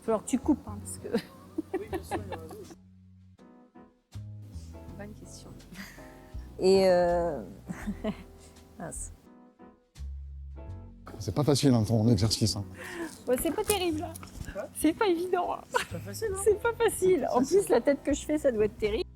va falloir que tu coupes, hein, parce que... Oui, bien sûr, il a raison. Bonne question. Et mince. C'est pas facile hein, ton exercice. Hein. Ouais, c'est pas terrible. C'est pas évident. C'est pas facile, hein. C'est pas facile. En plus, la tête que je fais, ça doit être terrible.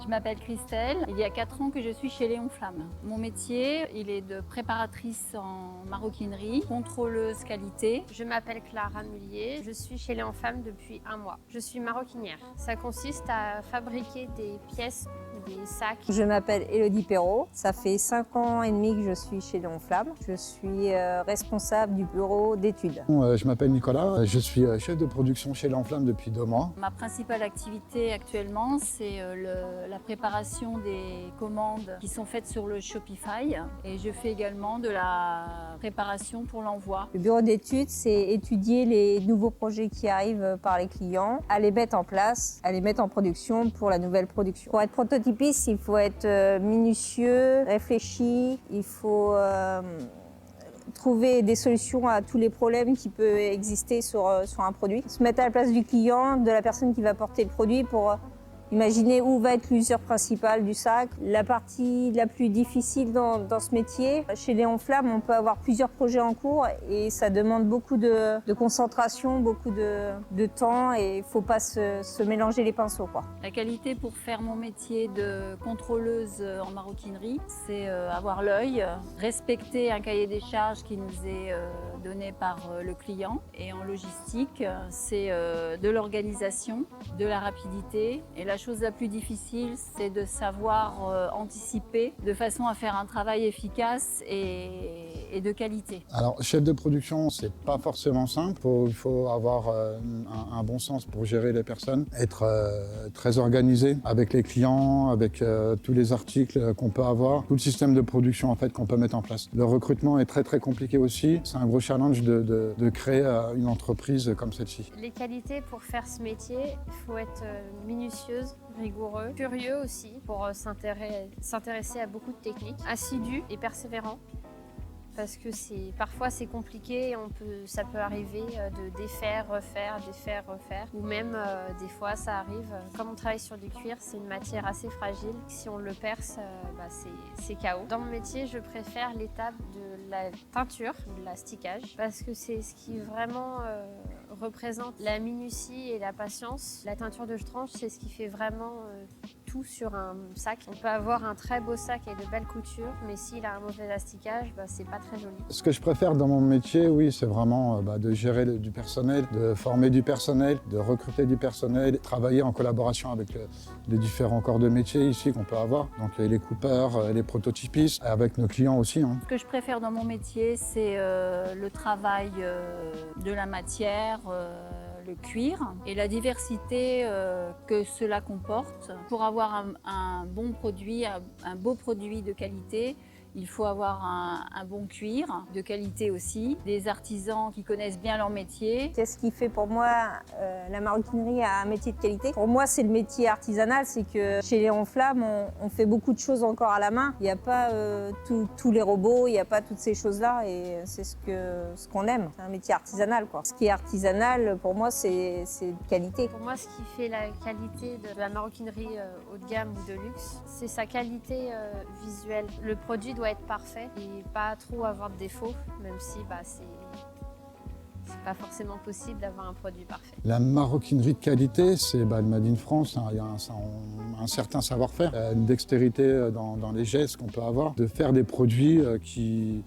Je m'appelle Christelle. Il y a 4 ans que je suis chez Léon Flamme. Mon métier, il est de préparatrice en maroquinerie, contrôleuse qualité. Je m'appelle Clara Mullier. Je suis chez Léon Flamme depuis 1 mois. Je suis maroquinière. Ça consiste à fabriquer des pièces, des sacs. Je m'appelle Élodie Perrault. Ça fait 5 ans et demi que je suis chez Léon Flamme. Je suis responsable du bureau d'études. Je m'appelle Nicolas, je suis chef de production chez L'Enflamme depuis 2 mois. Ma principale activité actuellement, c'est la préparation des commandes qui sont faites sur le Shopify. Et je fais également de la préparation pour l'envoi. Le bureau d'études, c'est étudier les nouveaux projets qui arrivent par les clients, à les mettre en place, à les mettre en production pour la nouvelle production. Pour être prototypiste, il faut être minutieux, réfléchi, il faut trouver des solutions à tous les problèmes qui peuvent exister sur un produit. Se mettre à la place du client, de la personne qui va porter le produit pour imaginer où va être l'usure principale du sac. La partie la plus difficile dans ce métier, chez Léon Flamme, on peut avoir plusieurs projets en cours et ça demande beaucoup de concentration, beaucoup de temps et il ne faut pas se mélanger les pinceaux, quoi. La qualité pour faire mon métier de contrôleuse en maroquinerie, c'est avoir l'œil, respecter un cahier des charges qui nous est donné par le client. Et en logistique, c'est de l'organisation, de la rapidité. Et la chose la plus difficile, c'est de savoir anticiper de façon à faire un travail efficace et de qualité. Alors, chef de production, c'est pas forcément simple. Il faut avoir un bon sens pour gérer les personnes, être très organisé avec les clients, avec tous les articles qu'on peut avoir, tout le système de production en fait qu'on peut mettre en place. Le recrutement est très compliqué aussi. C'est un gros challenge de créer une entreprise comme celle-ci. Les qualités pour faire ce métier, il faut être minutieuse, rigoureux, curieux aussi pour s'intéresser à beaucoup de techniques, assidu et persévérant. Parce que parfois c'est compliqué et ça peut arriver de défaire, refaire, ou même des fois ça arrive, comme on travaille sur du cuir, c'est une matière assez fragile, si on le perce, c'est KO. Dans mon métier, je préfère l'étape de la teinture, de la stickage, parce que c'est ce qui vraiment représente la minutie et la patience. La teinture de tranche, c'est ce qui fait vraiment tout sur un sac. On peut avoir un très beau sac avec de belles coutures, mais s'il a un mauvais asticage, c'est pas très joli. Ce que je préfère dans mon métier, oui, c'est vraiment de gérer du personnel, de former du personnel, de recruter du personnel, travailler en collaboration avec les différents corps de métier ici qu'on peut avoir, donc les coupeurs, les prototypistes, avec nos clients aussi. Hein. Ce que je préfère dans mon métier, c'est le travail de la matière, le cuir et la diversité que cela comporte. Pour avoir un bon produit, un beau produit de qualité, il faut avoir un bon cuir, de qualité aussi, des artisans qui connaissent bien leur métier. C'est ce qui fait pour moi la maroquinerie un métier de qualité. Pour moi, c'est le métier artisanal, c'est que chez Léon Flamme, on fait beaucoup de choses encore à la main. Il n'y a pas tous les robots, il n'y a pas toutes ces choses-là et c'est ce qu'on aime. C'est un métier artisanal, quoi. Ce qui est artisanal, pour moi, c'est de qualité. Pour moi, ce qui fait la qualité de la maroquinerie haut de gamme ou de luxe, c'est sa qualité visuelle. Le produit doit être parfait et pas trop avoir de défauts, même si c'est pas forcément possible d'avoir un produit parfait. La maroquinerie de qualité, c'est le Made in France, hein, il y a un certain savoir-faire, une dextérité dans les gestes qu'on peut avoir, de faire des produits qui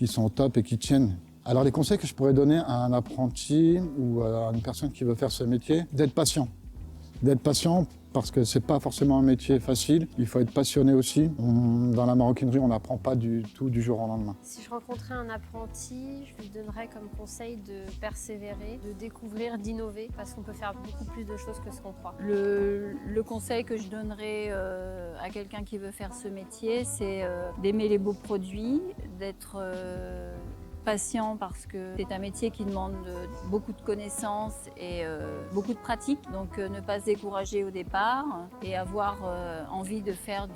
sont top et qui tiennent. Alors les conseils que je pourrais donner à un apprenti ou à une personne qui veut faire ce métier, d'être patient. D'être patient parce que c'est pas forcément un métier facile, il faut être passionné aussi. Dans la maroquinerie, on n'apprend pas du tout du jour au lendemain. Si je rencontrais un apprenti, je lui donnerais comme conseil de persévérer, de découvrir, d'innover, parce qu'on peut faire beaucoup plus de choses que ce qu'on croit. Le conseil que je donnerais à quelqu'un qui veut faire ce métier, c'est d'aimer les beaux produits, d'être patient parce que c'est un métier qui demande beaucoup de connaissances et beaucoup de pratique. Donc ne pas se décourager au départ et avoir envie de faire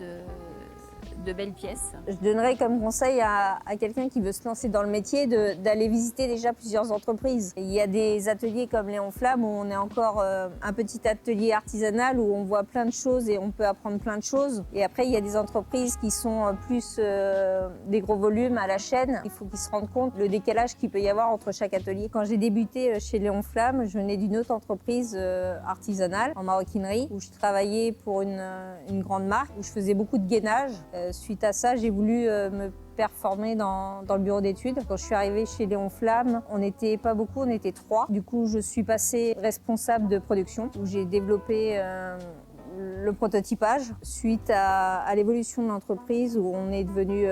de belles pièces. Je donnerais comme conseil à quelqu'un qui veut se lancer dans le métier d'aller visiter déjà plusieurs entreprises. Il y a des ateliers comme Léon Flamme où on est encore un petit atelier artisanal où on voit plein de choses et on peut apprendre plein de choses. Et après, il y a des entreprises qui sont plus des gros volumes à la chaîne. Il faut qu'ils se rendent compte le décalage qu'il peut y avoir entre chaque atelier. Quand j'ai débuté chez Léon Flamme, je venais d'une autre entreprise artisanale en maroquinerie où je travaillais pour une grande marque où je faisais beaucoup de gainage. Suite à ça, j'ai voulu me performer dans le bureau d'études. Quand je suis arrivée chez Léon Flamme, on n'était pas beaucoup, on était 3. Du coup, je suis passée responsable de production où j'ai développé le prototypage. Suite à l'évolution de l'entreprise où on est devenu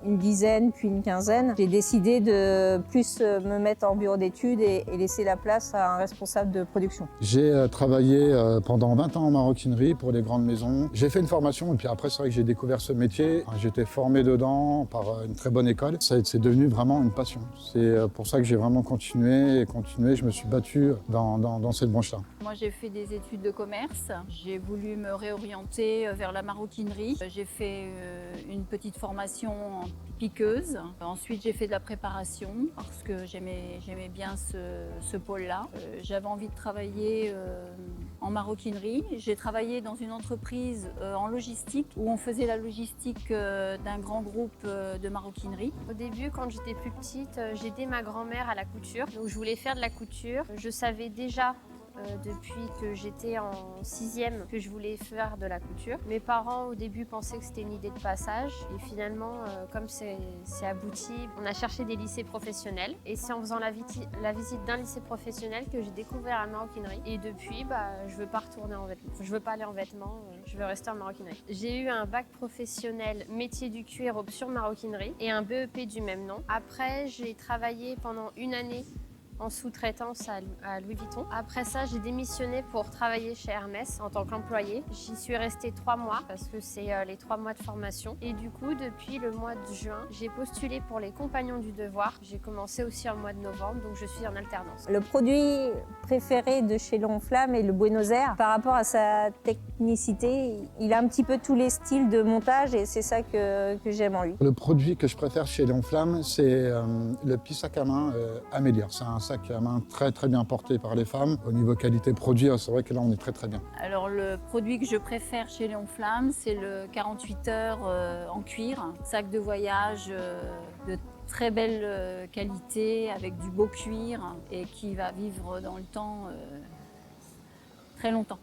une dizaine puis une quinzaine, j'ai décidé de plus me mettre en bureau d'études et laisser la place à un responsable de production. J'ai travaillé pendant 20 ans en maroquinerie pour des grandes maisons. J'ai fait une formation et puis après c'est vrai que j'ai découvert ce métier. J'étais formé dedans par une très bonne école. C'est devenu vraiment une passion. C'est pour ça que j'ai vraiment continué. Je me suis battu dans cette branche-là. Moi, j'ai fait des études de commerce. J'ai voulu me réorienter vers la maroquinerie. J'ai fait une petite formation en piqueuse. Ensuite, j'ai fait de la préparation parce que j'aimais bien ce pôle-là. J'avais envie de travailler en maroquinerie. J'ai travaillé dans une entreprise en logistique où on faisait la logistique d'un grand groupe de maroquinerie. Au début, quand j'étais plus petite, j'aidais ma grand-mère à la couture. Donc je voulais faire de la couture. Je savais déjà depuis que j'étais en 6e que je voulais faire de la couture. Mes parents au début pensaient que c'était une idée de passage et finalement comme c'est abouti, on a cherché des lycées professionnels et c'est en faisant la visite d'un lycée professionnel que j'ai découvert la maroquinerie et depuis je veux pas retourner en vêtements. Je veux pas aller en vêtements, je veux rester en maroquinerie. J'ai eu un bac professionnel métier du cuir option maroquinerie et un BEP du même nom. Après j'ai travaillé pendant une année en sous-traitance à Louis Vuitton. Après ça, j'ai démissionné pour travailler chez Hermès en tant qu'employée. J'y suis restée 3 mois parce que c'est les 3 mois de formation. Et du coup, depuis le mois de juin, j'ai postulé pour les Compagnons du Devoir. J'ai commencé aussi en mois de novembre, donc je suis en alternance. Le produit préféré de chez Léon Flamme est le Buenos Aires. Par rapport à sa technicité, il a un petit peu tous les styles de montage et c'est ça que j'aime en lui. Le produit que je préfère chez Léon Flamme, c'est le petit sac à main Amélia. C'est un sac à main très très bien porté par les femmes. Au niveau qualité produit, c'est vrai que là on est très très bien. Alors le produit que je préfère chez Léon Flamme, c'est le 48 heures en cuir. Sac de voyage de très belle qualité avec du beau cuir et qui va vivre dans le temps très longtemps.